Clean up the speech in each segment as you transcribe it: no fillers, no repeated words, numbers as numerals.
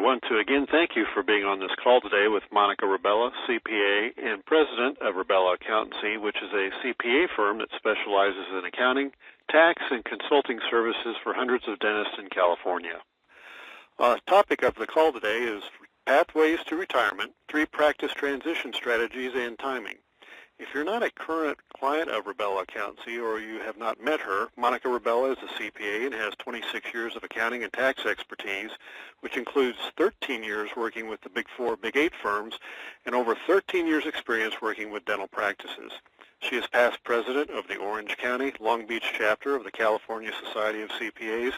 want to again thank you for being on this call today with Monica Rebella, CPA and President of Rebella Accountancy, which is a CPA firm that specializes in accounting, tax, and consulting services for hundreds of dentists in California. The topic of the call today is Pathways to Retirement, 3 Practice Transition Strategies and Timing. If you're not a current client of Rebella Accountancy or you have not met her, Monica Rebella is a CPA and has 26 years of accounting and tax expertise, which includes 13 years working with the Big 4, Big 8 firms and over 13 years experience working with dental practices. She is past president of the Orange County, Long Beach chapter of the California Society of CPAs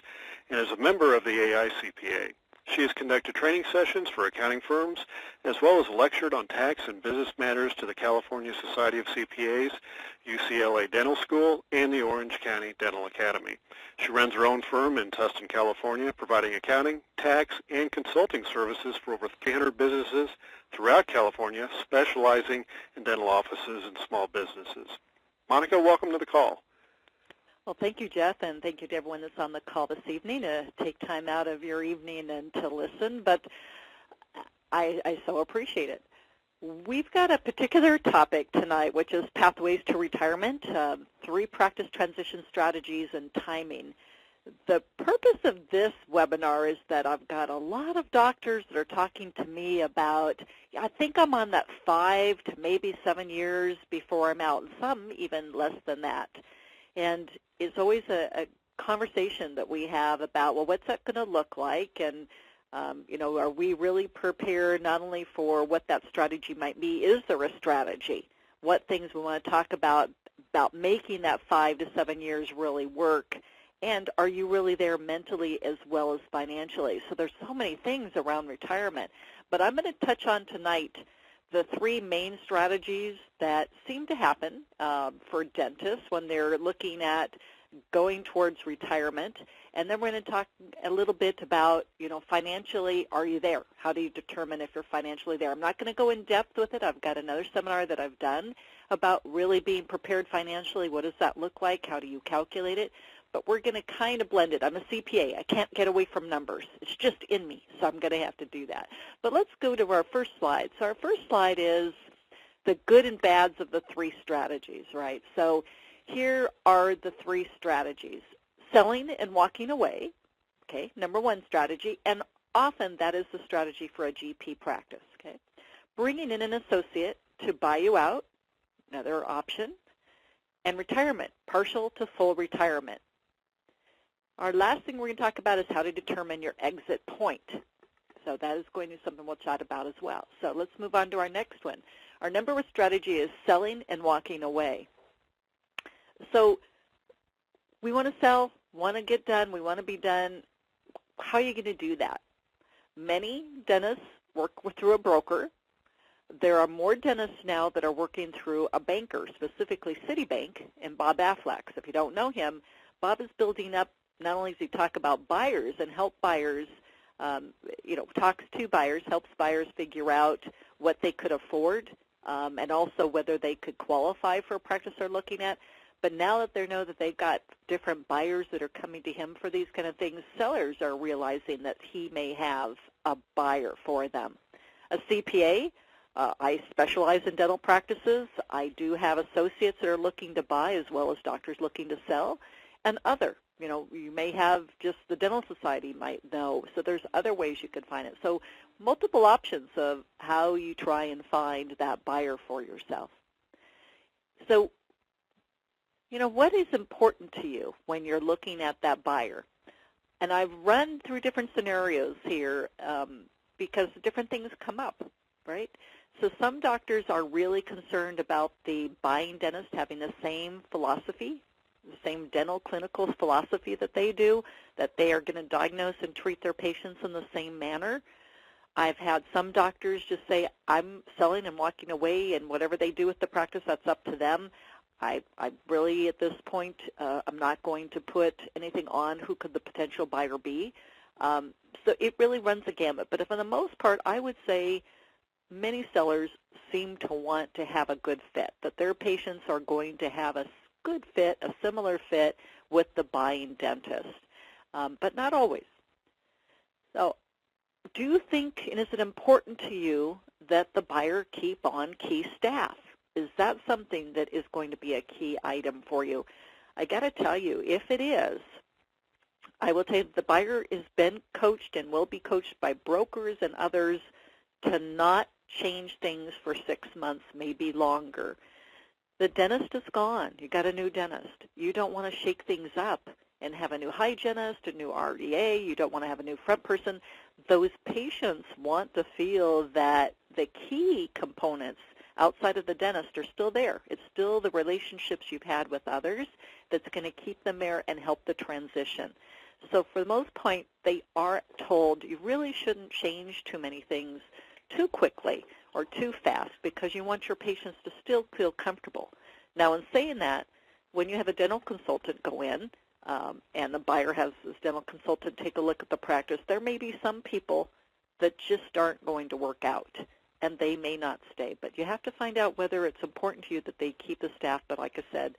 and is a member of the AICPA. She has conducted training sessions for accounting firms, as well as lectured on tax and business matters to the California Society of CPAs, UCLA Dental School, and the Orange County Dental Academy. She runs her own firm in Tustin, California, providing accounting, tax, and consulting services for over 300 businesses throughout California, specializing in dental offices and small businesses. Monica, welcome to the call. Well, thank you, Jeff, and thank you to everyone that's on the call this evening to take time out of your evening and to listen, but I so appreciate it. We've got a particular topic tonight, which is Pathways to Retirement, 3 Practice Transition Strategies and Timing. The purpose of this webinar is that I've got a lot of doctors that are talking to me about, I think I'm on that 5 to maybe 7 years before I'm out, and some even less than that. And it's always a conversation that we have about, well, what's that going to look like? And, you know, are we really prepared not only for what that strategy might be, is there a strategy? What things we want to talk about making that 5 to 7 years really work? And are you really there mentally as well as financially? So there's so many things around retirement. But I'm going to touch on tonight the 3 main strategies that seem to happen for dentists when they're looking at going towards retirement. And then we're going to talk a little bit about, you know, financially, are you there? How do you determine if you're financially there? I'm not going to go in depth with it. I've got another seminar that I've done about really being prepared financially. What does that look like? How do you calculate it? But we're going to kind of blend it. I'm a CPA. I can't get away from numbers. It's just in me, so I'm going to have to do that. But let's go to our first slide. So our first slide is the good and bads of the 3 strategies, right? So here are the 3 strategies. Selling and walking away, okay, number 1 strategy, and often that is the strategy for a GP practice, okay? Bringing in an associate to buy you out, another option, and retirement, partial to full retirement. Our last thing we're going to talk about is how to determine your exit point. So that is going to be something we'll chat about as well. So let's move on to our next one. Our number 1 strategy is selling and walking away. So we want to sell, want to get done, we want to be done. How are you going to do that? Many dentists work through a broker. There are more dentists now that are working through a banker, specifically Citibank and Bob Affleck. So if you don't know him, Bob is building up. Not only does he talk about buyers and help buyers, you know, talks to buyers, helps buyers figure out what they could afford and also whether they could qualify for a practice they're looking at. But now that they know that they've got different buyers that are coming to him for these kind of things, sellers are realizing that he may have a buyer for them. A CPA, I specialize in dental practices. I do have associates that are looking to buy as well as doctors looking to sell, and other. You know, you may have just the dental society might know. So there's other ways you could find it. So multiple options of how you try and find that buyer for yourself. So, you know, what is important to you when you're looking at that buyer? And I've run through different scenarios here because different things come up, right? So some doctors are really concerned about the buying dentist having the same philosophy, the same dental clinical philosophy that they do, that they are going to diagnose and treat their patients in the same manner. I've had some doctors just say, I'm selling and walking away, and whatever they do with the practice, that's up to them. I really, at this point, I'm not going to put anything on who could the potential buyer be. So it really runs a gamut. But for the most part, I would say many sellers seem to want to have a good fit, that their patients are going to have a good fit, a similar fit with the buying dentist, but not always. So do you think, and is it important to you that the buyer keep on key staff? Is that something that is going to be a key item for you? I got to tell you, if it is, I will tell you the buyer has been coached and will be coached by brokers and others to not change things for 6 months, maybe longer. The dentist is gone. You got a new dentist. You don't want to shake things up and have a new hygienist, a new RDA. You don't want to have a new front person. Those patients want to feel that the key components outside of the dentist are still there. It's still the relationships you've had with others that's going to keep them there and help the transition. So for the most part, they are told you really shouldn't change too many things too quickly or too fast because you want your patients to still feel comfortable. Now, in saying that, when you have a dental consultant go in and the buyer has this dental consultant take a look at the practice, there may be some people that just aren't going to work out, and they may not stay. But you have to find out whether it's important to you that they keep the staff, but like I said,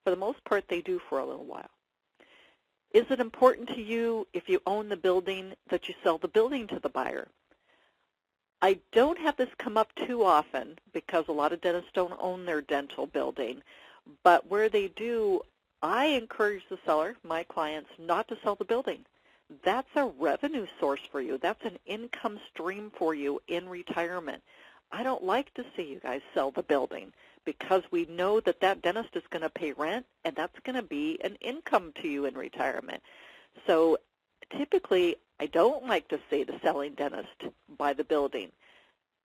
for the most part, they do for a little while. Is it important to you, if you own the building, that you sell the building to the buyer? I don't have this come up too often because a lot of dentists don't own their dental building, but where they do, I encourage the seller, my clients, not to sell the building. That's a revenue source for you. That's an income stream for you in retirement. I don't like to see you guys sell the building because we know that that dentist is going to pay rent, and that's going to be an income to you in retirement. So typically, I don't like to see the selling dentist buy the building.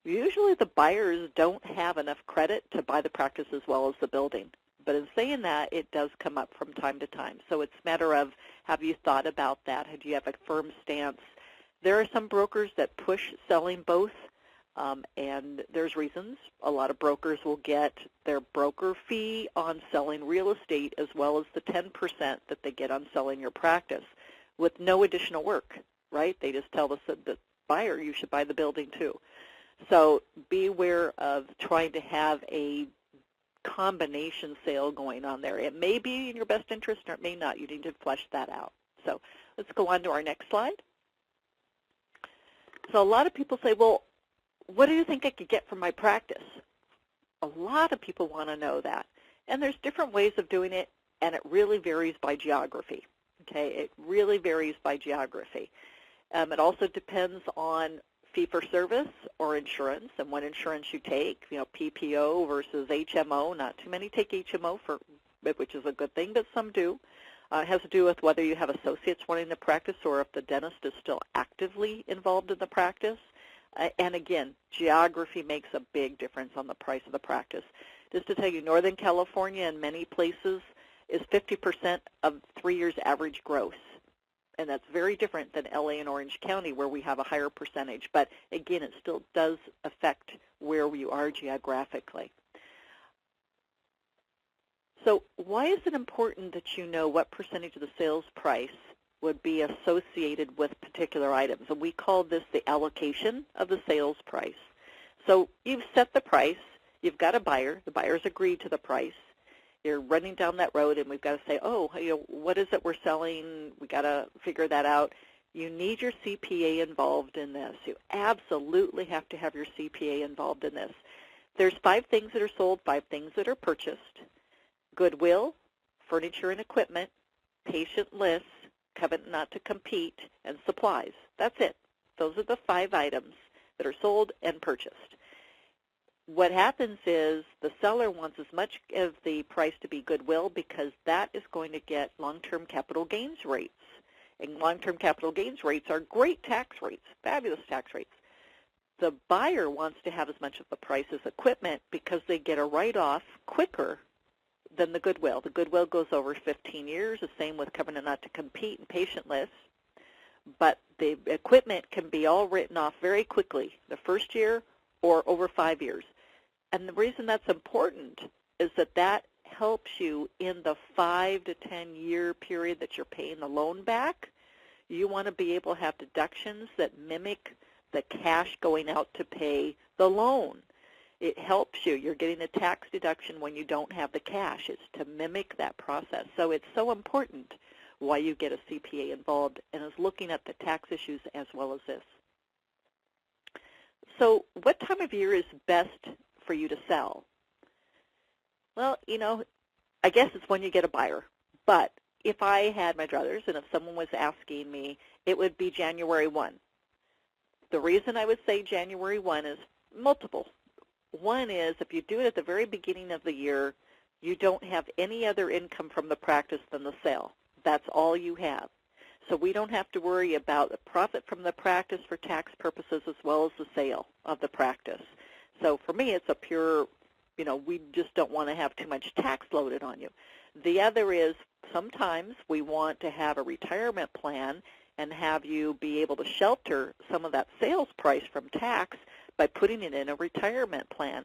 Usually the buyers don't have enough credit to buy the practice as well as the building. But in saying that, it does come up from time to time. So it's a matter of, have you thought about that? Do you have a firm stance? There are some brokers that push selling both, and there's reasons. A lot of brokers will get their broker fee on selling real estate as well as the 10% that they get on selling your practice with no additional work, right? They just tell the buyer you should buy the building too. So be aware of trying to have a combination sale going on there. It may be in your best interest or it may not. You need to flesh that out. So let's go on to our next slide. So a lot of people say, well, what do you think I could get from my practice? A lot of people want to know that. And there's different ways of doing it, and it really varies by geography. Okay, it really varies by geography. It also depends on fee-for-service or insurance and what insurance you take, PPO versus HMO. Not too many take HMO, which is a good thing, but some do. It has to do with whether you have associates running the practice or if the dentist is still actively involved in the practice. And again, geography makes a big difference on the price of the practice. Just to tell you, Northern California in many places is 50% of 3 years average gross. And that's very different than LA and Orange County where we have a higher percentage. But again, it still does affect where you are geographically. So why is it important that you know what percentage of the sales price would be associated with particular items? And we call this the allocation of the sales price. So you've set the price. You've got a buyer. The buyer's agreed to the price. You're running down that road, and we've got to say, oh, what is it we're selling? We've got to figure that out. You need your CPA involved in this. You absolutely have to have your CPA involved in this. There's 5 things that are sold, 5 things that are purchased: goodwill, furniture and equipment, patient lists, covenant not to compete, and supplies. That's it. Those are the 5 items that are sold and purchased. What happens is the seller wants as much of the price to be goodwill because that is going to get long-term capital gains rates. And long-term capital gains rates are great tax rates, fabulous tax rates. The buyer wants to have as much of the price as equipment because they get a write-off quicker than the goodwill. The goodwill goes over 15 years, the same with covenant not to compete and patient lists. But the equipment can be all written off very quickly, the first year or over 5 years. And the reason that's important is that helps you in the 5 to 10 year period that you're paying the loan back. You want to be able to have deductions that mimic the cash going out to pay the loan. It helps you. You're getting a tax deduction when you don't have the cash. It's to mimic that process. So it's so important why you get a CPA involved and is looking at the tax issues as well as this. So what time of year is best for you to sell? Well, I guess it's when you get a buyer. But if I had my druthers and if someone was asking me, it would be January 1. The reason I would say January 1 is multiple. One is if you do it at the very beginning of the year, you don't have any other income from the practice than the sale. That's all you have. So we don't have to worry about the profit from the practice for tax purposes as well as the sale of the practice. So for me, it's a pure, we just don't want to have too much tax loaded on you. The other is sometimes we want to have a retirement plan and have you be able to shelter some of that sales price from tax by putting it in a retirement plan.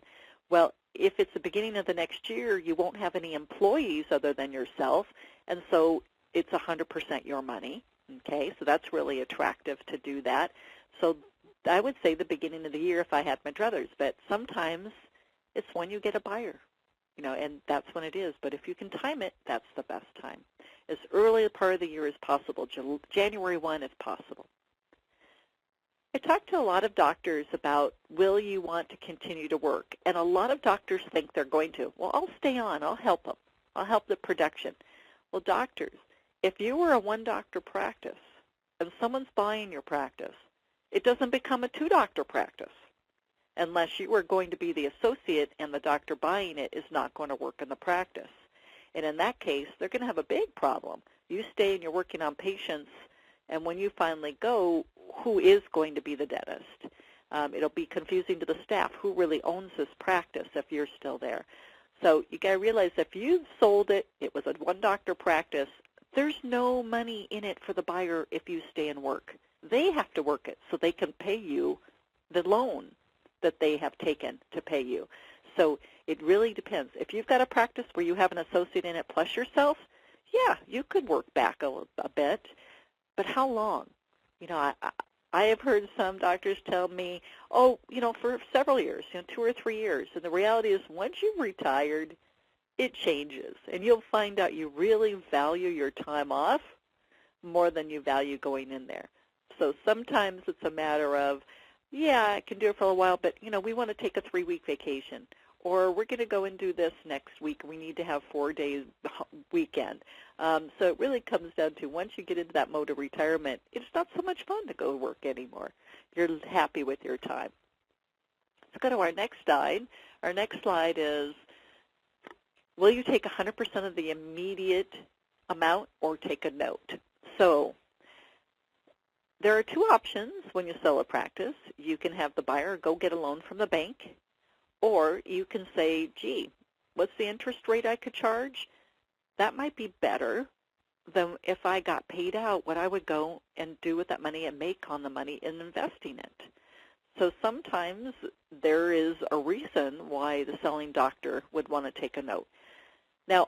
Well, if it's the beginning of the next year, you won't have any employees other than yourself, and so it's 100% your money, okay? So that's really attractive to do that. So I would say the beginning of the year if I had my druthers, but sometimes it's when you get a buyer, and that's when it is. But if you can time it, that's the best time. As early a part of the year as possible, January 1 if possible. I talked to a lot of doctors about, will you want to continue to work? And a lot of doctors think they're going to. Well, I'll stay on. I'll help them. I'll help the production. Well, doctors, if you were a one-doctor practice and someone's buying your practice, it doesn't become a two-doctor practice unless you are going to be the associate and the doctor buying it is not going to work in the practice. And in that case, they're going to have a big problem. You stay and you're working on patients, and when you finally go, who is going to be the dentist? It'll be confusing to the staff who really owns this practice if you're still there. So you got to realize if you've sold it, it was a one-doctor practice, there's no money in it for the buyer if you stay and work. They have to work it so they can pay you the loan that they have taken to pay you. So it really depends. If you've got a practice where you have an associate in it plus yourself, yeah, you could work back a bit, but how long? I have heard some doctors tell me, for several years, 2 or 3 years. And the reality is once you've retired, it changes. And you'll find out you really value your time off more than you value going in there. So sometimes it's a matter of, yeah, I can do it for a while, but, we want to take a 3-week vacation. Or we're going to go and do this next week. We need to have 4 days weekend. So it really comes down to once you get into that mode of retirement, it's not so much fun to go work anymore. You're happy with your time. Let's go to our next slide. Our next slide is, will you take 100% of the immediate amount or take a note? So there are 2 options when you sell a practice. You can have the buyer go get a loan from the bank, or you can say, gee, what's the interest rate I could charge? That might be better than if I got paid out what I would go and do with that money and make on the money in investing it. So sometimes there is a reason why the selling doctor would want to take a note. Now,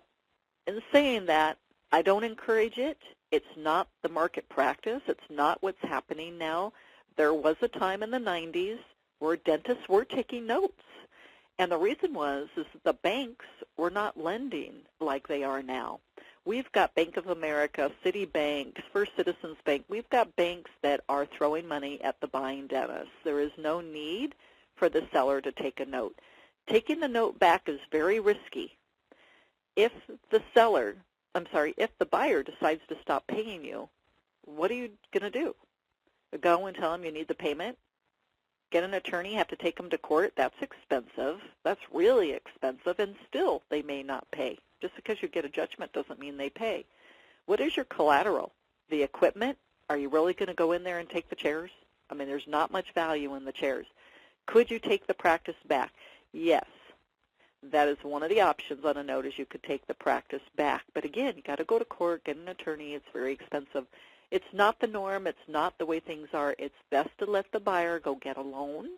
in saying that, I don't encourage it. It's not the market practice. It's not what's happening now. There was a time in the 90s where dentists were taking notes. And the reason is that the banks were not lending like they are now. We've got Bank of America, Citibank, First Citizens Bank. We've got banks that are throwing money at the buying dentist. There is no need for the seller to take a note. Taking the note back is very risky. If the buyer decides to stop paying you, what are you going to do? Go and tell them you need the payment? Get an attorney, have to take them to court? That's expensive. That's really expensive, and still they may not pay. Just because you get a judgment doesn't mean they pay. What is your collateral? The equipment? Are you really going to go in there and take the chairs? I mean, there's not much value in the chairs. Could you take the practice back? Yes. That is one of the options on a note, is you could take the practice back. But again, you got to go to court, get an attorney. It's very expensive. It's not the norm. It's not the way things are. It's best to let the buyer go get a loan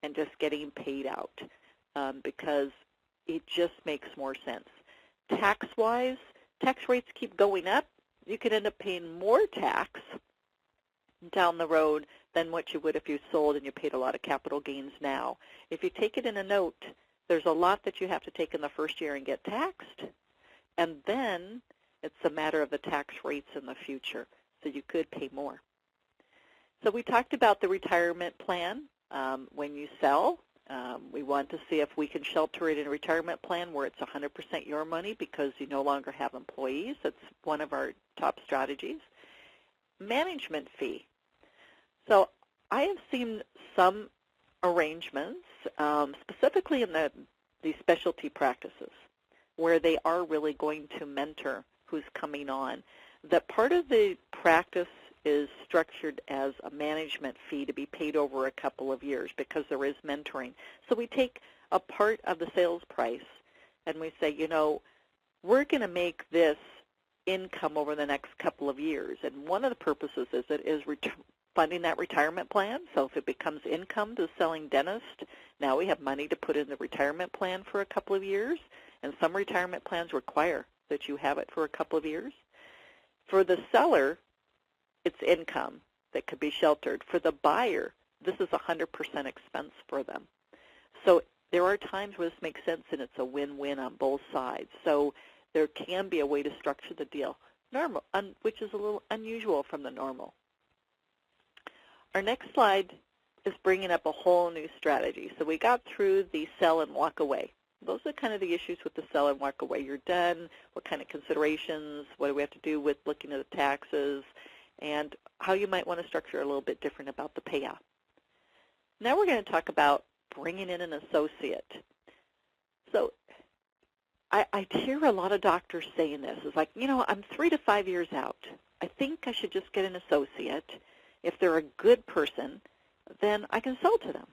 and just getting paid out because it just makes more sense. Tax-wise, tax rates keep going up. You could end up paying more tax down the road than what you would if you sold and you paid a lot of capital gains now. If you take it in a note, there's a lot that you have to take in the first year and get taxed, and then it's a matter of the tax rates in the future. So you could pay more. So we talked about the retirement plan. When you sell, we want to see if we can shelter it in a retirement plan where it's 100% your money because you no longer have employees. That's one of our top strategies. Management fee. So I have seen some arrangements, specifically in these specialty practices, where they are really going to mentor who's coming on. That part of the practice is structured as a management fee to be paid over a couple of years because there is mentoring. So we take a part of the sales price and we say, you know, we're going to make this income over the next couple of years. And one of the purposes is it is funding that retirement plan. So if it becomes income to selling dentist, now we have money to put in the retirement plan for a couple of years. And some retirement plans require that you have it for a couple of years. For the seller, it's income that could be sheltered. For the buyer, this is 100% expense for them. So there are times where this makes sense and it's a win-win on both sides. So there can be a way to structure the deal, which is a little unusual from the normal. Our next slide is bringing up a whole new strategy. So we got through the sell and walk away. Those are kind of the issues with the sell and walk away. You're done. What kind of considerations? What do we have to do with looking at the taxes? And how you might want to structure a little bit different about the payoff. Now we're going to talk about bringing in an associate. So I hear a lot of doctors saying this. It's like, you know, I'm 3 to 5 years out. I think I should just get an associate. If they're a good person, then I can sell to them.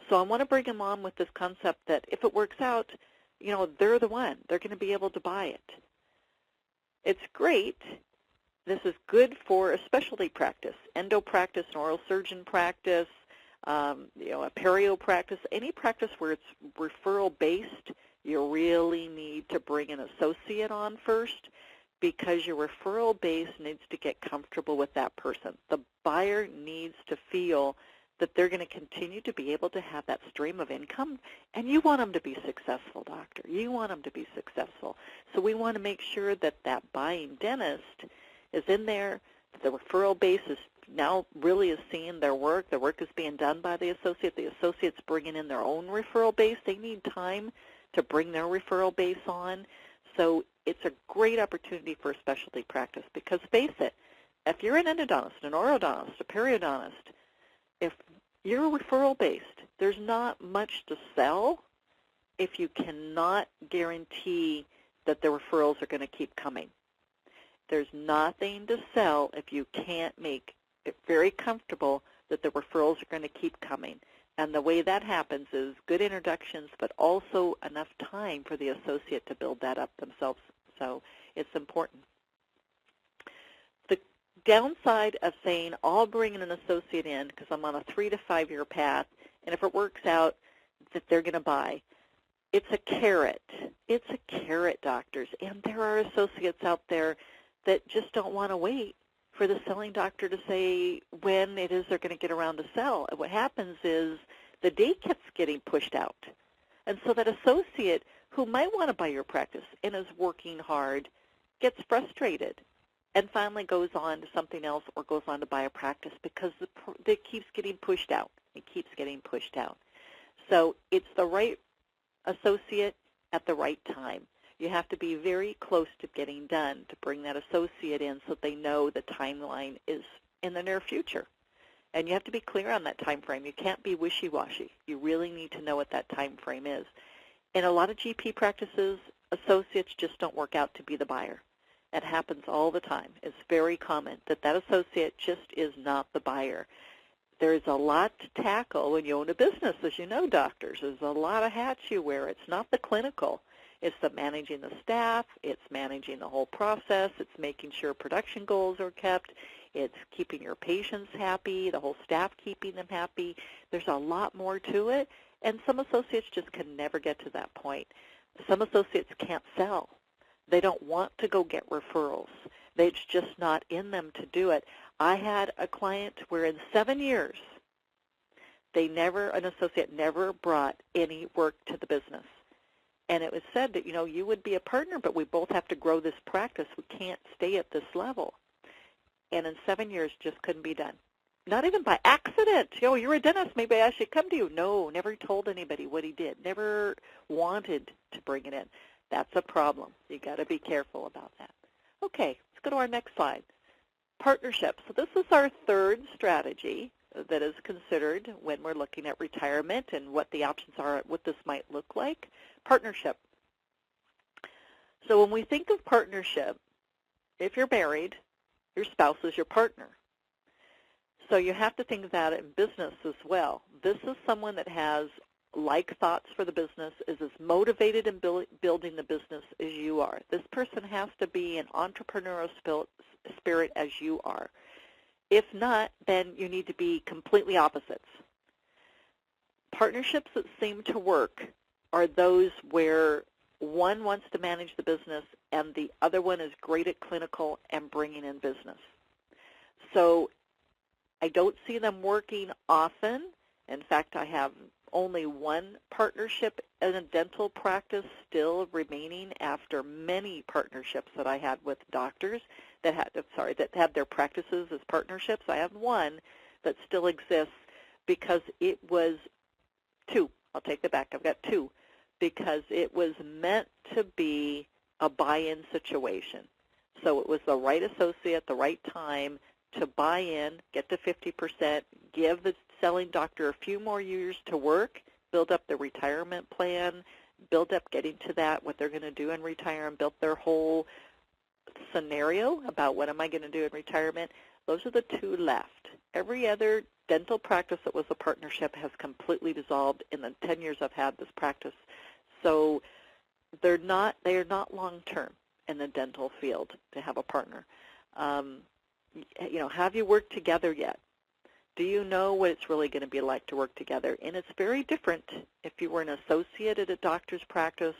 So I want to bring them on with this concept that if it works out, you know, they're the one. They're going to be able to buy it. It's great. This is good for a specialty practice, endo practice, an oral surgeon practice, you know, a perio practice, any practice where it's referral-based. You really need to bring an associate on first because your referral base needs to get comfortable with that person. The buyer needs to feel that they're going to continue to be able to have that stream of income, and you want them to be successful, doctor. You want them to be successful. So we want to make sure that that buying dentist is in there, the referral base is now really is seeing their work is being done by the associate's bringing in their own referral base. They need time to bring their referral base on. So it's a great opportunity for a specialty practice because face it, if you're an endodontist, an orodontist, a periodontist, if you're referral-based, there's not much to sell if you cannot guarantee that the referrals are going to keep coming. There's nothing to sell if you can't make it very comfortable that the referrals are going to keep coming. And the way that happens is good introductions, but also enough time for the associate to build that up themselves. So it's important. The downside of saying, I'll bring an associate in because I'm on a 3 to 5 year path, and if it works out that they're going to buy, it's a carrot. It's a carrot, doctors. And there are associates out there that just don't want to wait for the selling doctor to say when it is they're going to get around to sell. And what happens is the date keeps getting pushed out. And so that associate who might want to buy your practice and is working hard gets frustrated and finally goes on to something else or goes on to buy a practice because it keeps getting pushed out. It keeps getting pushed out. So it's the right associate at the right time. You have to be very close to getting done to bring that associate in so they know the timeline is in the near future. And you have to be clear on that time frame. You can't be wishy-washy. You really need to know what that time frame is. In a lot of GP practices, associates just don't work out to be the buyer. It happens all the time. It's very common that that associate just is not the buyer. There's a lot to tackle when you own a business, as you know, doctors. There's a lot of hats you wear. It's not the clinical. It's the managing the staff. It's managing the whole process. It's making sure production goals are kept. It's keeping your patients happy, the whole staff keeping them happy. There's a lot more to it, and some associates just can never get to that point. Some associates can't sell. They don't want to go get referrals. It's just not in them to do it. I had a client where in 7 years, an associate never brought any work to the business. And it was said that, you know, you would be a partner, but we both have to grow this practice. We can't stay at this level. And in 7 years, just couldn't be done. not even by accident. You're a dentist, maybe I should come to you. No, never told anybody what he did, never wanted to bring it in. That's a problem. You got to be careful about that. Okay, let's go to our next slide. Partnerships. So this is our third strategy that is considered when we're looking at retirement and what the options are, what this might look like. Partnership. So when we think of partnership, if you're married, your spouse is your partner. So you have to think of that in business as well. This is someone that has like thoughts for the business, is as motivated in building the business as you are. This person has to be an entrepreneurial spirit as you are. If not, then you need to be completely opposites. Partnerships that seem to work are those where one wants to manage the business and the other one is great at clinical and bringing in business. So I don't see them working often. In fact, I have only one partnership in a dental practice still remaining after many partnerships that I had with doctors that had their practices as partnerships. I have one that still exists because it was two. I'll take that back. I've got two because it was meant to be a buy-in situation. So it was the right associate, the right time to buy in, get to 50%, give the selling doctor a few more years to work, build up the retirement plan, build up getting to that, what they're going to do in retirement, build their whole scenario about what am I going to do in retirement. Those are the two left. Every other dental practice that was a partnership has completely dissolved in the 10 years I've had this practice. So they are not long-term in the dental field to have a partner. Have you worked together yet? Do you know what it's really going to be like to work together? And it's very different if you were an associate at a doctor's practice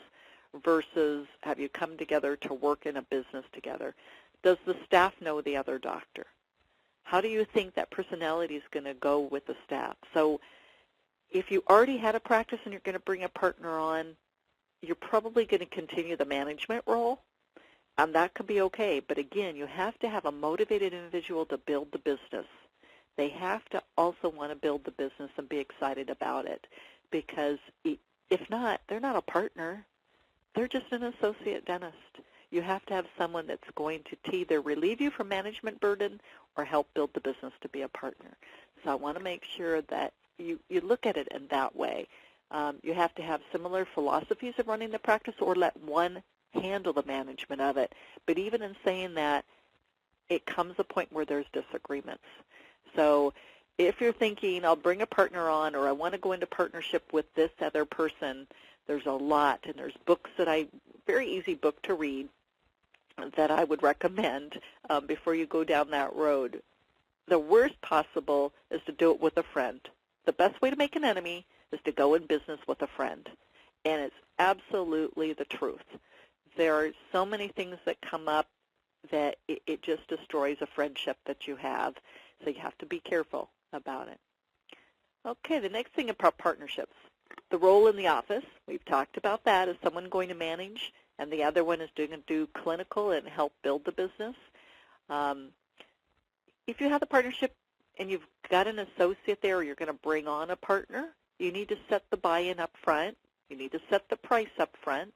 versus have you come together to work in a business together. Does the staff know the other doctor? How do you think that personality is going to go with the staff? So if you already had a practice and you're going to bring a partner on, you're probably going to continue the management role. And that could be okay. But again, you have to have a motivated individual to build the business. They have to also want to build the business and be excited about it, because if not, they're not a partner. They're just an associate dentist. You have to have someone that's going to either relieve you from management burden or help build the business to be a partner. So I want to make sure that you look at it in that way. You have to have similar philosophies of running the practice or let one handle the management of it. But even in saying that, it comes a point where there's disagreements. So if you're thinking, I'll bring a partner on, or I want to go into partnership with this other person, there's a lot, and there's books that very easy book to read that I would recommend before you go down that road. The worst possible is to do it with a friend. The best way to make an enemy is to go in business with a friend, and it's absolutely the truth. There are so many things that come up that it just destroys a friendship that you have. So you have to be careful about it. Okay, the next thing about partnerships, the role in the office. We've talked about that. Is someone going to manage, and the other one is going to do clinical and help build the business. If you have the partnership and you've got an associate there, or you're going to bring on a partner, you need to set the buy-in up front. You need to set the price up front.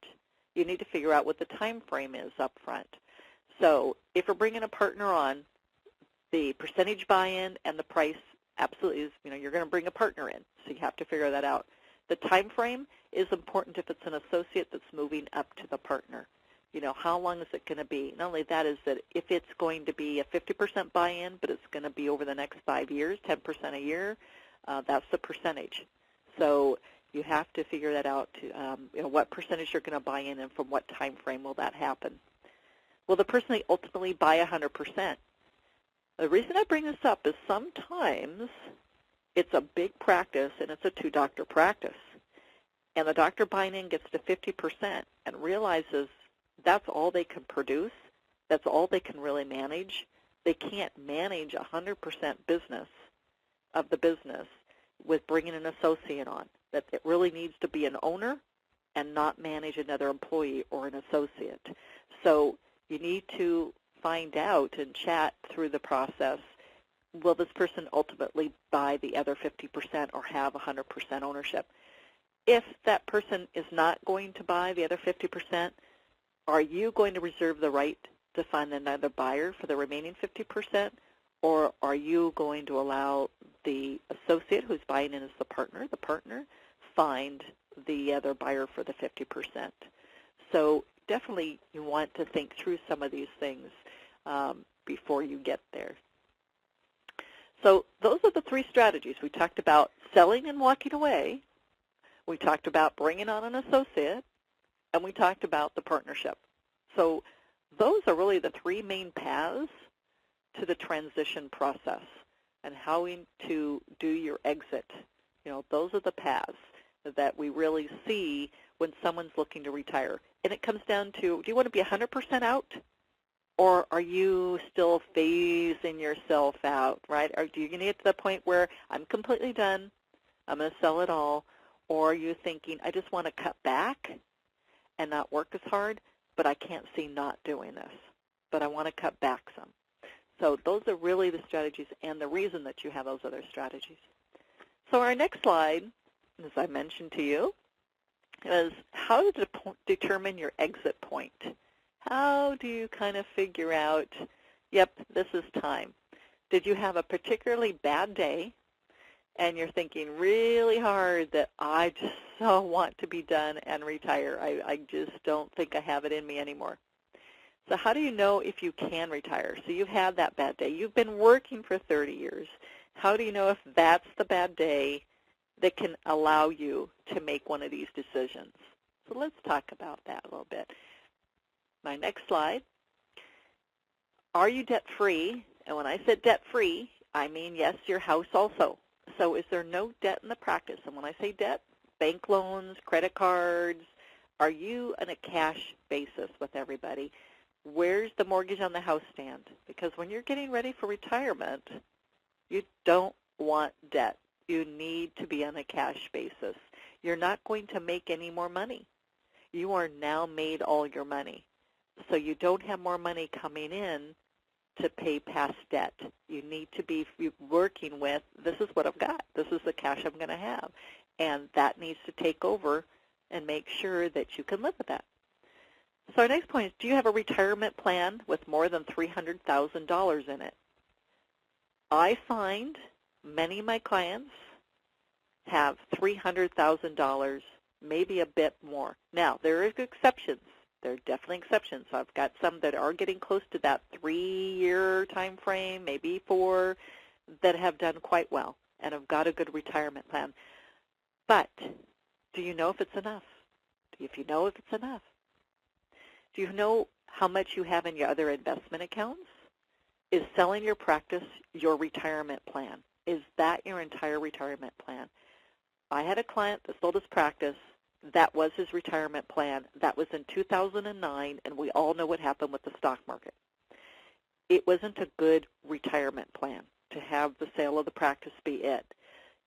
You need to figure out what the time frame is up front. So if we're bringing a partner on, the percentage buy-in and the price absolutely is, you're going to bring a partner in, so you have to figure that out. The time frame is important if it's an associate that's moving up to the partner. How long is it going to be? Not only that, is that if it's going to be a 50% buy-in, but it's going to be over the next 5 years, 10% a year, that's the percentage. So you have to figure that out, what percentage you're going to buy in and from what time frame will that happen. Will the person ultimately buy 100%? The reason I bring this up is sometimes it's a big practice and it's a two-doctor practice, and the doctor buying in gets to 50% and realizes that's all they can produce, that's all they can really manage. They can't manage 100% business of the business with bringing an associate on, that it really needs to be an owner and not manage another employee or an associate. So you need to find out and chat through the process will this person ultimately buy the other 50% or have 100% ownership? If that person is not going to buy the other 50%, are you going to reserve the right to find another buyer for the remaining 50%, or are you going to allow the associate who's buying in as the partner, find the other buyer for the 50%? So definitely you want to think through some of these things before you get there. So those are the three strategies. We talked about selling and walking away. We talked about bringing on an associate, and we talked about the partnership. So those are really the three main paths to the transition process and how to do your exit. You know, those are the paths that we really see when someone's looking to retire. And it comes down to, do you want to be 100% out, or are you still phasing yourself out, right? Or do you get to the point where I'm completely done, I'm going to sell it all, or are you thinking, I just want to cut back and not work as hard, but I can't see not doing this, but I want to cut back some. So those are really the strategies and the reason that you have those other strategies. So our next slide, as I mentioned to you, is how to determine your exit point. How do you kind of figure out, yep, this is time? Did you have a particularly bad day and you're thinking really hard that I just so want to be done and retire? I just don't think I have it in me anymore. So how do you know if you can retire? So you've had that bad day. You've been working for 30 years. How do you know if that's the bad day that can allow you to make one of these decisions? So let's talk about that a little bit. My next slide. Are you debt-free? And when I said debt-free, I mean, yes, your house also. So is there no debt in the practice? And when I say debt, bank loans, credit cards, are you on a cash basis with everybody? Where's the mortgage on the house stand? Because when you're getting ready for retirement, you don't want debt. You need to be on a cash basis. You're not going to make any more money. You are now made all your money. So you don't have more money coming in to pay past debt. You need to be working with, this is what I've got. This is the cash I'm going to have. And that needs to take over and make sure that you can live with that. So our next point is, do you have a retirement plan with more than $300,000 in it? I find many of my clients have $300,000, maybe a bit more. Now, there are exceptions. There are definitely exceptions. So I've got some that are getting close to that 3-year time frame, maybe 4, that have done quite well and have got a good retirement plan. But do you know if it's enough? If you know if it's enough. Do you know how much you have in your other investment accounts? Is selling your practice your retirement plan? Is that your entire retirement plan? I had a client that sold his practice. That was his retirement plan. That was in 2009, and we all know what happened with the stock market. It wasn't a good retirement plan to have the sale of the practice be it.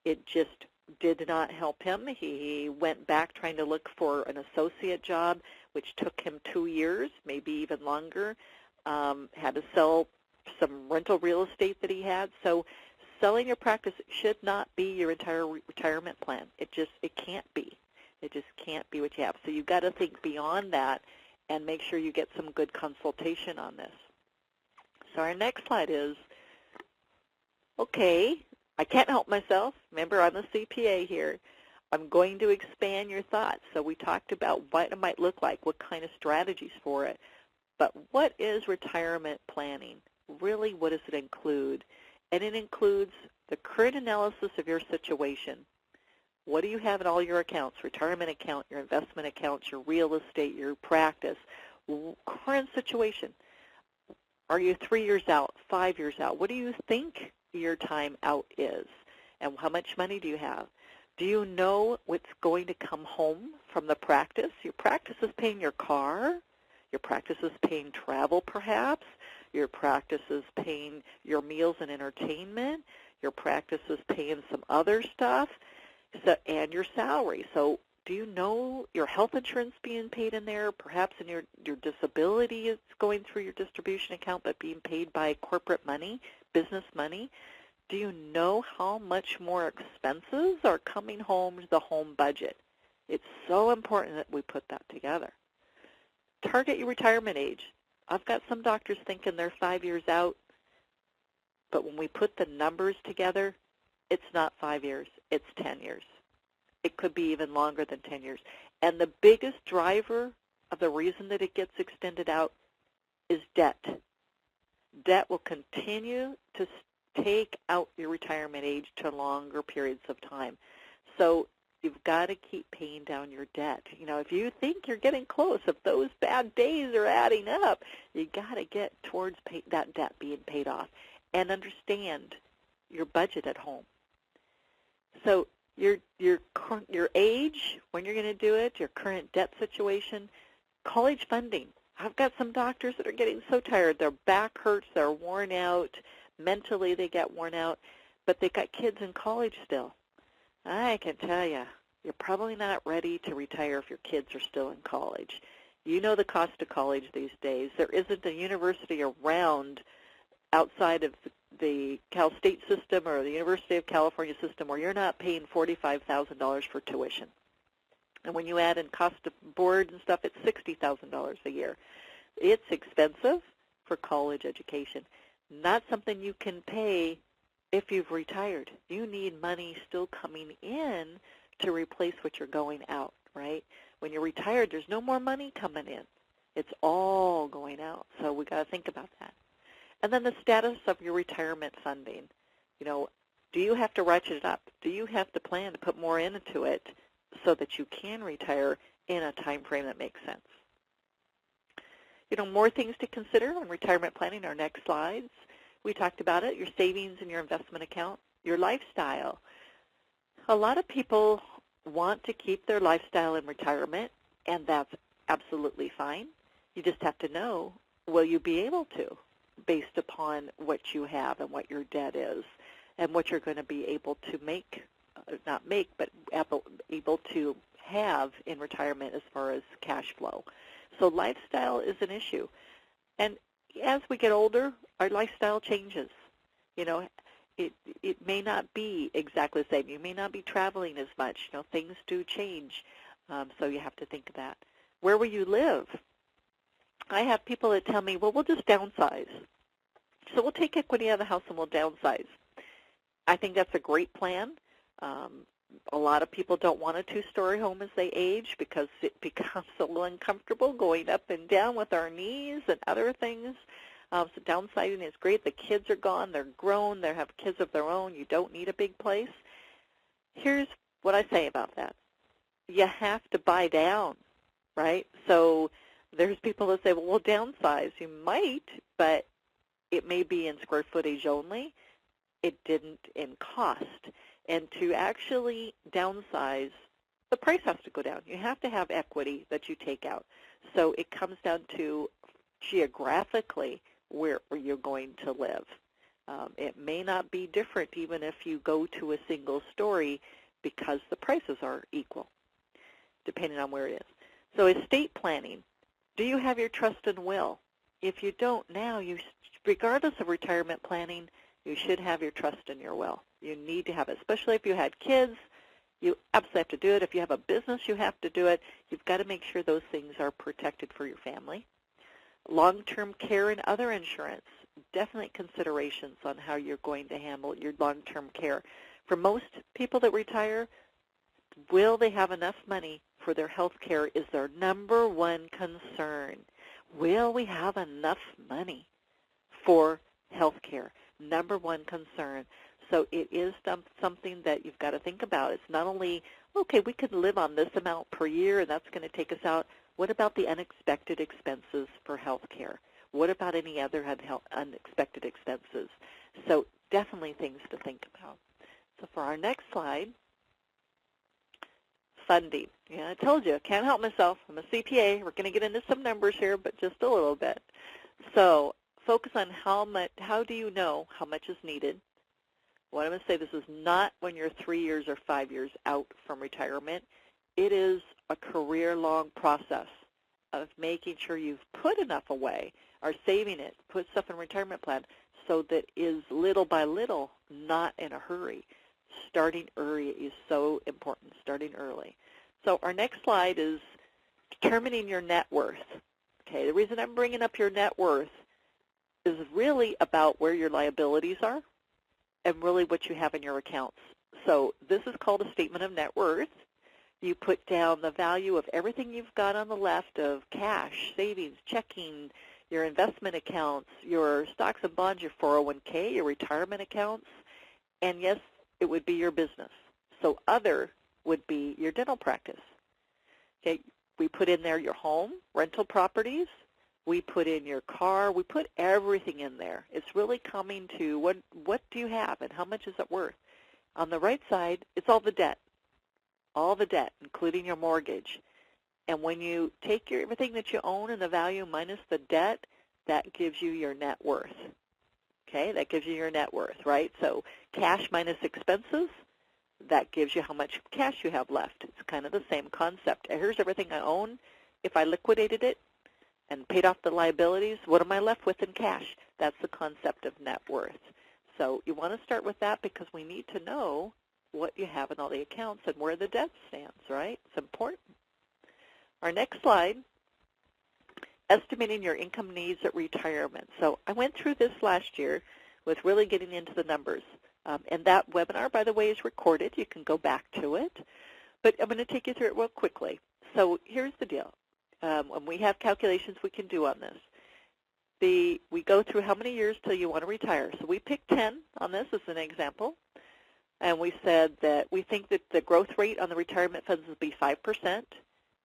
It just did not help him. He went back trying to look for an associate job, which took him 2 years, maybe even longer. Had to sell some rental real estate that he had. So selling your practice should not be your entire retirement plan. It can't be. It just can't be what you have. So you've got to think beyond that and make sure you get some good consultation on this. So our next slide is, okay, I can't help myself. Remember, I'm a CPA here. I'm going to expand your thoughts. So we talked about what it might look like, what kind of strategies for it. But what is retirement planning? Really, what does it include? And it includes the current analysis of your situation. What do you have in all your accounts? Retirement account, your investment accounts, your real estate, your practice. Current situation. Are you 3 years out, 5 years out? What do you think your time out is? And how much money do you have? Do you know what's going to come home from the practice? Your practice is paying your car. Your practice is paying travel, perhaps. Your practice is paying your meals and entertainment. Your practice is paying some other stuff. So, and your salary. So do you know your health insurance being paid in there? Perhaps in your disability is going through your distribution account but being paid by corporate money, business money. Do you know how much more expenses are coming home to the home budget? It's so important that we put that together. Target your retirement age. I've got some doctors thinking they're 5 years out, but when we put the numbers together, it's not 5 years, it's 10 years. It could be even longer than 10 years. And the biggest driver of the reason that it gets extended out is debt. Debt will continue to take out your retirement age to longer periods of time. So you've got to keep paying down your debt. You know, if you think you're getting close, if those bad days are adding up, you got to get towards that debt being paid off and understand your budget at home. So your age, when you're going to do it, your current debt situation, college funding. I've got some doctors that are getting so tired. Their back hurts, they're worn out. Mentally, they get worn out, but they've got kids in college still. I can tell you, you're probably not ready to retire if your kids are still in college. You know the cost of college these days. There isn't a university around outside of the Cal State system or the University of California system where you're not paying $45,000 for tuition. And when you add in cost of board and stuff, it's $60,000 a year. It's expensive for college education. Not something you can pay if you've retired. You need money still coming in to replace what you're going out, right? When you're retired, there's no more money coming in. It's all going out. So we got to think about that. And then the status of your retirement funding. You know, do you have to ratchet it up? Do you have to plan to put more into it so that you can retire in a time frame that makes sense? You know, more things to consider on retirement planning, our next slides. We talked about it, your savings and your investment account, your lifestyle. A lot of people want to keep their lifestyle in retirement, and that's absolutely fine. You just have to know, will you be able to, based upon what you have and what your debt is and what you're going to be able to but able to have in retirement as far as cash flow. So lifestyle is an issue. And as we get older, our lifestyle changes. You know, it may not be exactly the same. You may not be traveling as much. You know, things do change, so you have to think of that. Where will you live? I have people that tell me, well, we'll just downsize. So we'll take equity out of the house and we'll downsize. I think that's a great plan. A lot of people don't want a two-story home as they age because it becomes a little uncomfortable going up and down with our knees and other things. So downsizing is great. The kids are gone. They're grown. They have kids of their own. You don't need a big place. Here's what I say about that. You have to buy down, right? So there's people that say, well, we'll downsize. You might, but it may be in square footage only. It didn't in cost. And to actually downsize, the price has to go down. You have to have equity that you take out. So it comes down to geographically where you're going to live. It may not be different even if you go to a single story because the prices are equal, depending on where it is. So estate planning, do you have your trust and will? If you don't now, regardless of retirement planning, you should have your trust and your will. You need to have it, especially if you had kids. You absolutely have to do it. If you have a business, you have to do it. You've got to make sure those things are protected for your family. Long-term care and other insurance, definite considerations on how you're going to handle your long-term care. For most people that retire, will they have enough money for their health care is their number one concern. Will we have enough money for health care? Number one concern. So it is something that you've got to think about. It's not only, okay, we could live on this amount per year and that's going to take us out. What about the unexpected expenses for health care? What about any other unexpected expenses? So definitely things to think about. So for our next slide, funding. Yeah, I told you, I can't help myself. I'm a CPA. We're going to get into some numbers here, but just a little bit. So focus on how do you know how much is needed. What I'm going to say, this is not when you're 3 years or 5 years out from retirement. It is a career-long process. of making sure you've put enough away, are saving it, put stuff in a retirement plan, so that is little by little, not in a hurry. Starting early is so important, starting early. So our next slide is determining your net worth. Okay, the reason I'm bringing up your net worth is really about where your liabilities are and really what you have in your accounts. So this is called a statement of net worth. You put down the value of everything you've got on the left of cash, savings, checking, your investment accounts, your stocks and bonds, your 401k, your retirement accounts, and yes, it would be your business. So other would be your dental practice. Okay, we put in there your home, rental properties, we put in your car, we put everything in there. It's really coming to what do you have and how much is it worth? On the right side, it's all the debt, including your mortgage. And when you take everything that you own and the value minus the debt, that gives you your net worth. Okay, that gives you your net worth, right? So cash minus expenses, that gives you how much cash you have left. It's kind of the same concept. Here's everything I own. If I liquidated it and paid off the liabilities, what am I left with in cash? That's the concept of net worth. So you want to start with that because we need to know what you have in all the accounts and where the debt stands, right? It's important. Our next slide, estimating your income needs at retirement. So I went through this last year with really getting into the numbers. And that webinar, by the way, is recorded. You can go back to it. But I'm going to take you through it real quickly. So here's the deal. When we have calculations we can do on this. We go through how many years till you want to retire. So we picked 10 on this as an example. And we said that we think that the growth rate on the retirement funds will be 5%.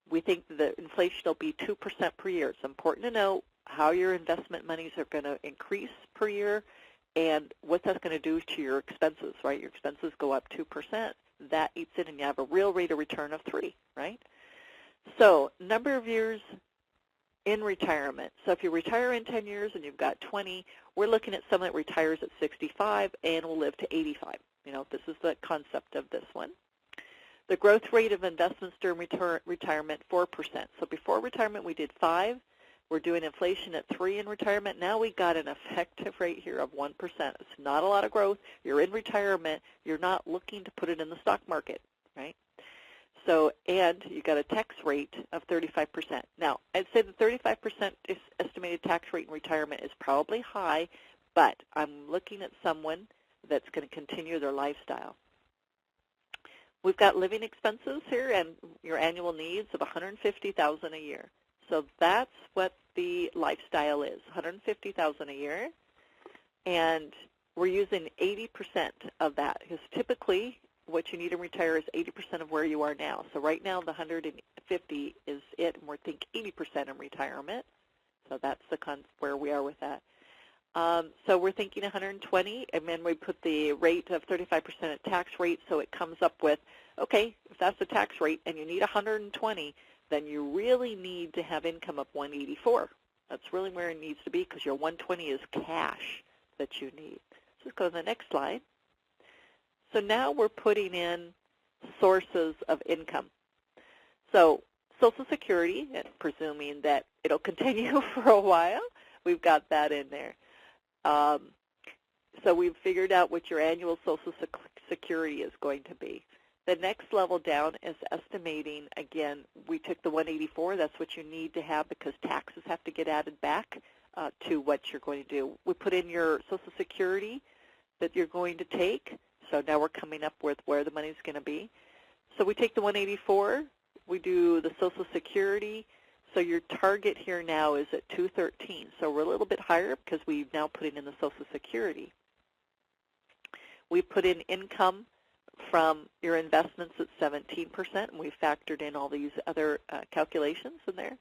We think that inflation will be 2% per year. It's important to know how your investment monies are going to increase per year and what that's going to do to your expenses, right? Your expenses go up 2%. That eats it, and you have a real rate of return of 3, right? So number of years in retirement. So if you retire in 10 years and you've got 20, we're looking at someone that retires at 65 and will live to 85. You know, this is the concept of this one. The growth rate of investments during retirement, 4%. So before retirement, we did 5. We're doing inflation at 3 in retirement. Now we got an effective rate here of 1%. It's not a lot of growth. You're in retirement. You're not looking to put it in the stock market, right? So, and you got a tax rate of 35%. Now, I'd say the 35% estimated tax rate in retirement is probably high, but I'm looking at someone that's going to continue their lifestyle. We've got living expenses here and your annual needs of $150,000 a year. So that's what the lifestyle is, $150,000 a year. And we're using 80% of that because typically what you need to retire is 80% of where you are now. So right now the 150 is it, and we're thinking 80% in retirement. So that's where we are with that. So we're thinking 120, and then we put the rate of 35% at tax rate, so it comes up with, okay, if that's the tax rate and you need 120, then you really need to have income of 184. That's really where it needs to be because your 120 is cash that you need. So let's go to the next slide. So now we're putting in sources of income. So Social Security, and presuming that it'll continue for a while, we've got that in there. So we've figured out what your annual Social Security is going to be. The next level down is estimating, again, we took the 184, that's what you need to have because taxes have to get added back to what you're going to do. We put in your Social Security that you're going to take, so now we're coming up with where the money's going to be. So we take the 184, we do the Social Security, so your target here now is at 213. So we're a little bit higher because we've now put in the Social Security. We put in income from your investments at 17%, and we factored in all these other calculations in there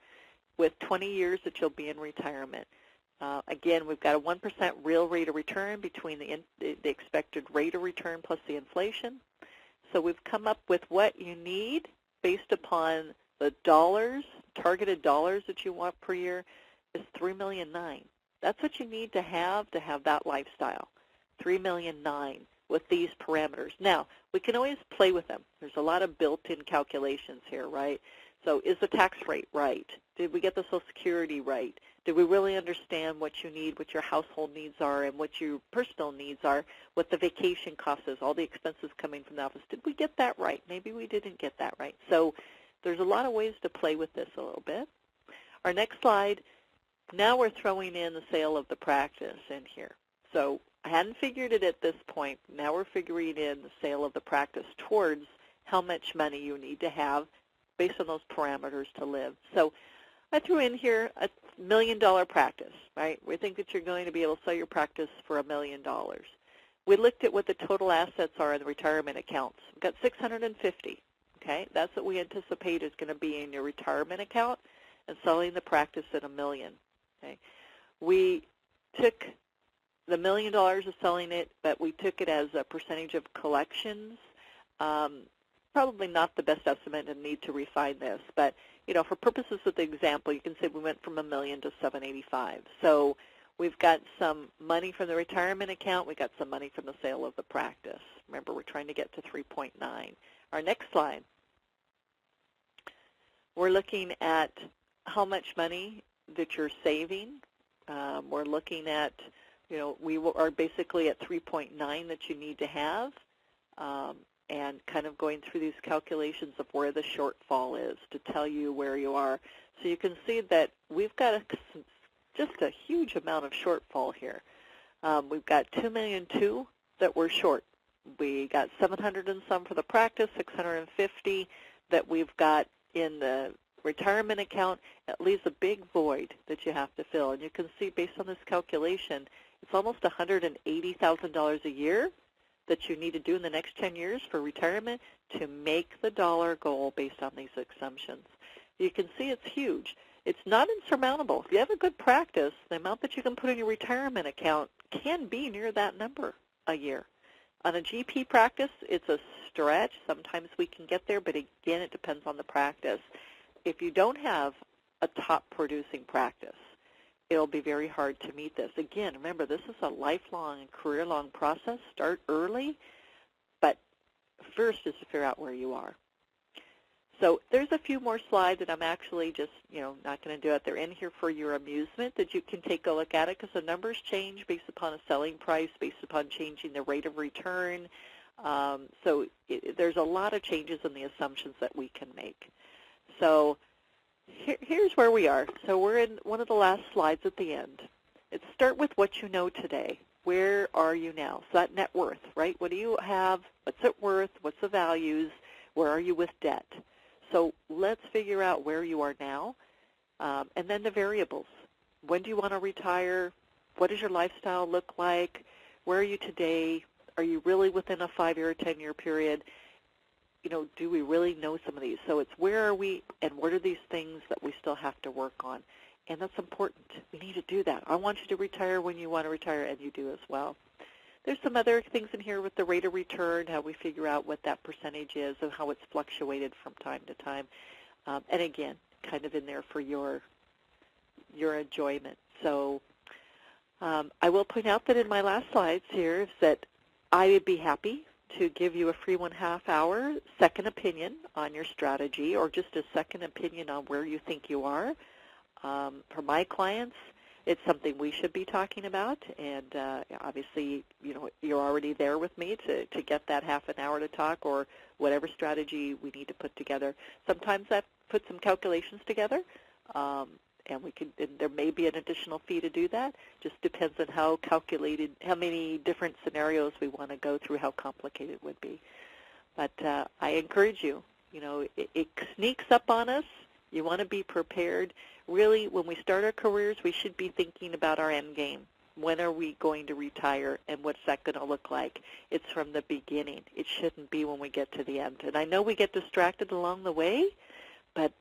with 20 years that you'll be in retirement. Again, we've got a 1% real rate of return between the expected rate of return plus the inflation. So we've come up with what you need based upon the dollars, targeted dollars that you want per year is $3.9 million. That's what you need to have that lifestyle, $3.9 million with these parameters. Now, we can always play with them. There's a lot of built-in calculations here, right? So is the tax rate right? Did we get the Social Security right? Did we really understand what you need, what your household needs are, and what your personal needs are, what the vacation cost is, all the expenses coming from the office? Did we get that right? Maybe we didn't get that right. So there's a lot of ways to play with this a little bit. Our next slide, now we're throwing in the sale of the practice in here. So I hadn't figured it at this point. Now we're figuring in the sale of the practice towards how much money you need to have based on those parameters to live. So I threw in here a $1 million practice, right? We think that you're going to be able to sell your practice for $1 million. We looked at what the total assets are in the retirement accounts. We've got 650, okay? That's what we anticipate is going to be in your retirement account and selling the practice at $1 million, okay? We took the $1 million of selling it, but we took it as a percentage of collections. Probably not the best estimate and need to refine this, but for purposes of the example, you can say we went from $1 million to $785. So we've got some money from the retirement account. We got some money from the sale of the practice. Remember, we're trying to get to 3.9. Our next slide, we're looking at how much money that you're saving. We're looking at, we are basically at 3.9 that you need to have. And kind of going through these calculations of where the shortfall is to tell you where you are. So you can see that we've got just a huge amount of shortfall here. We've got $2.2 million that we're short. We got 700 and some for the practice, 650 that we've got in the retirement account. It leaves a big void that you have to fill. And you can see based on this calculation, it's almost $180,000 a year that you need to do in the next 10 years for retirement to make the dollar goal based on these assumptions. You can see it's huge. It's not insurmountable. If you have a good practice, the amount that you can put in your retirement account can be near that number a year. On a GP practice, it's a stretch. Sometimes we can get there, but again, it depends on the practice. If you don't have a top-producing practice, it'll be very hard to meet this. Again, remember, this is a lifelong and career-long process. Start early, but first is to figure out where you are. So there's a few more slides that I'm actually just, not going to do it. They're in here for your amusement that you can take a look at it because the numbers change based upon a selling price, based upon changing the rate of return. There's a lot of changes in the assumptions that we can make. So here's where we are. So we're in one of the last slides at the end. Let's start with what you know today. Where are you now? So that net worth, right? What do you have? What's it worth? What's the values? Where are you with debt? So let's figure out where you are now, and then the variables. When do you want to retire? What does your lifestyle look like? Where are you today? Are you really within a 5-year or 10-year period? Do we really know some of these? So it's where are we and what are these things that we still have to work on? And that's important. We need to do that. I want you to retire when you want to retire, and you do as well. There's some other things in here with the rate of return, how we figure out what that percentage is and how it's fluctuated from time to time. And again, kind of in there for your enjoyment. So I will point out that in my last slides here is that I would be happy to give you a free 1/2 hour second opinion on your strategy or just a second opinion on where you think you are. For my clients, it's something we should be talking about, and obviously, you're already there with me to get that half an hour to talk or whatever strategy we need to put together. Sometimes I put some calculations together, and there may be an additional fee to do that. Just depends on how many different scenarios we want to go through, how complicated it would be. But I encourage you, it sneaks up on us. You want to be prepared. Really, when we start our careers, we should be thinking about our end game. When are we going to retire, and what's that going to look like? It's from the beginning. It shouldn't be when we get to the end. And I know we get distracted along the way, but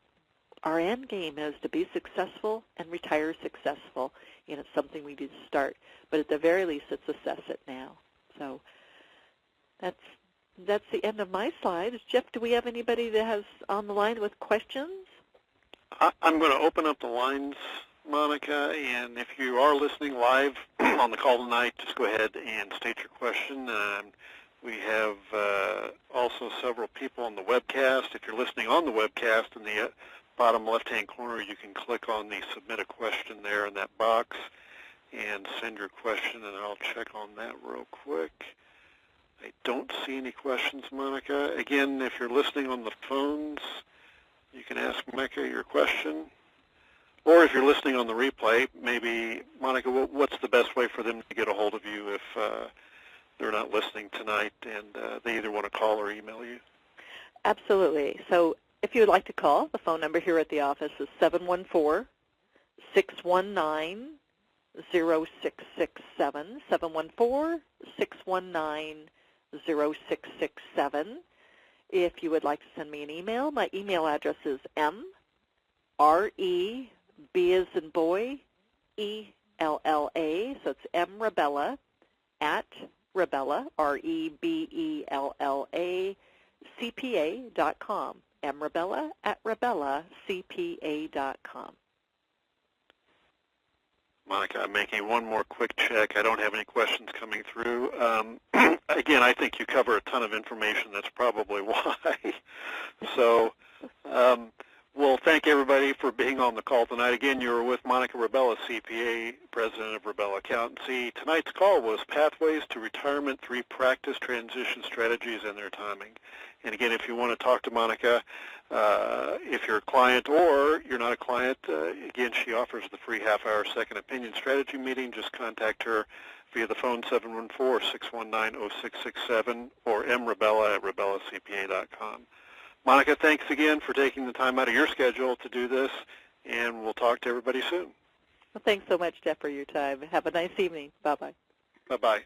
our end game is to be successful and retire successful, and it's something we need to start. But at the very least, let's assess it now. So that's the end of my slides. Jeff, do we have anybody that has on the line with questions? I'm going to open up the lines, Monica, and if you are listening live on the call tonight, just go ahead and state your question. We have also several people on the webcast. If you're listening on the webcast, in the bottom left-hand corner, you can click on the Submit a Question there in that box and send your question, and I'll check on that real quick. I don't see any questions, Monica. Again, if you're listening on the phones, you can ask Monica your question. Or if you're listening on the replay, maybe, Monica, what's the best way for them to get a hold of you if they're not listening tonight and they either want to call or email you? Absolutely. So if you would like to call, the phone number here at the office is 714-619-0667, 714-619-0667. If you would like to send me an email, my email address is M-R-E, B as in boy, E-L-L-A, so it's mrebella at Rebella, R-E-B-E-L-L-A, CPA.com, mrebella at RebellaCPA.com. Monica, I'm making one more quick check. I don't have any questions coming through. Again, I think you cover a ton of information. That's probably why. So we'll thank everybody for being on the call tonight. Again, you were with Monica Rebella, CPA, President of Rebella Accountancy. Tonight's call was Pathways to Retirement, 3 Practice Transition Strategies and Their Timing. And again, if you want to talk to Monica, if you're a client or you're not a client, again, she offers the free half-hour second opinion strategy meeting. Just contact her via the phone 714-619-0667 or mrebella at RebellaCPA.com. Monica, thanks again for taking the time out of your schedule to do this, and we'll talk to everybody soon. Well, thanks so much, Jeff, for your time. Have a nice evening. Bye-bye. Bye-bye.